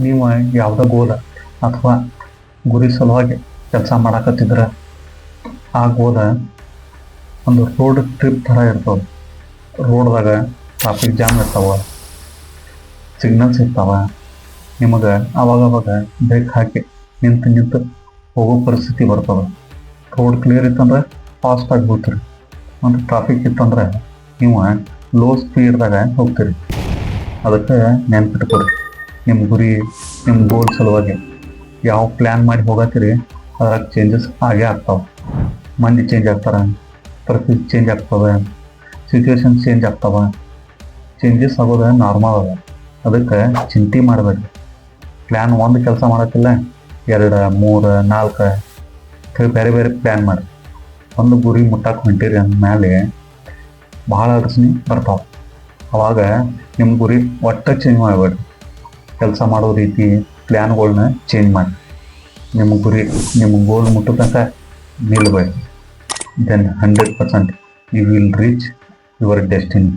ನೀವು ಯಾವುದೋ ಗೋಲ್ ಅಥವಾ ಗುರಿ ಸಲುವಾಗಿ ಕೆಲಸ ಮಾಡಕತ್ತಿದ್ರೆ ಆ ಗೋಲ ಒಂದು ರೋಡ್ ಟ್ರಿಪ್ ಥರ ಇರ್ತವೆ. ರೋಡ್ದಾಗ ಟ್ರಾಫಿಕ್ ಜಾಮ್ ಇರ್ತಾವೆ, ಸಿಗ್ನಲ್ಸ್ ಇರ್ತಾವೆ. ನಿಮಗೆ ಅವಾಗವಾಗ ಬ್ರೇಕ್ ಹಾಕಿ ನಿಂತು ಹೋಗೋ ಪರಿಸ್ಥಿತಿ ಬರ್ತವೆ. ರೋಡ್ ಕ್ಲಿಯರ್ ಇತ್ತಂದ್ರೆ ಫಾಸ್ಟಾಗಿ ಹೋಗ್ತೀರಿ, ಮತ್ತು ಟ್ರಾಫಿಕ್ ಇತ್ತಂದ್ರೆ ನೀವು ಲೋ ಸ್ಪೀಡ್ದಾಗ ಹೋಗ್ತೀರಿ. ಅದಕ್ಕೆ ನೆನ್ಪಿಟ್ಕೊರಿ, ನಿಮ್ಮ ಗುರಿ, ನಿಮ್ಮ ಗೋಲ್ ಸಲುವಾಗಿ ಯಾವ ಪ್ಲ್ಯಾನ್ ಮಾಡಿ ಹೋಗತ್ತೀರಿ ಅದ್ರಾಗ ಚೇಂಜಸ್ ಆಗೇ ಆಗ್ತಾವೆ. ಮಂದಿ ಚೇಂಜ್ ಆಗ್ತಾರೆ, ಪರಿಸ್ಥಿತಿ ಚೇಂಜ್ ಆಗ್ತವೆ, ಸಿಚುವೇಶನ್ ಚೇಂಜ್ ಆಗ್ತಾವೆ. ಚೇಂಜಸ್ ಆಗೋದು ನಾರ್ಮಲ್ ಅದ. ಅದಕ್ಕೆ ಚಿಂತೆ ಮಾಡಬೇಡಿ. ಪ್ಲ್ಯಾನ್ ಒಂದು ಕೆಲಸ ಮಾಡೋಕ್ಕಿಲ್ಲ, 2, 3, 4 ಬೇರೆ ಬೇರೆ ಪ್ಲ್ಯಾನ್ ಮಾಡಿ ಒಂದು ಗುರಿ ಮುಟ್ಟಕ್ಕೆ ಹೊಂಟಿರಿ ಅಂದಮೇಲೆ ಭಾಳ ಅಡಚಣೆ ಬರ್ತಾವೆ. ಅವಾಗ ನಿಮ್ಮ ಗುರಿ ಒಟ್ಟು ಚೇಂಜ್ ಮಾಡಬೇಡಿ. ಕೆಲಸ ಮಾಡೋ ರೀತಿ, ಪ್ಲ್ಯಾನ್ಗಳನ್ನ ಚೇಂಜ್ ಮಾಡಿ ನಿಮ್ಮ ಗುರಿ, ನಿಮ್ಮ ಗೋಲ್ ಮುಟ್ಟೋ ತನಕ ನಿಲ್ಲಬೇಡಿ. Then 100% you will reach your destiny.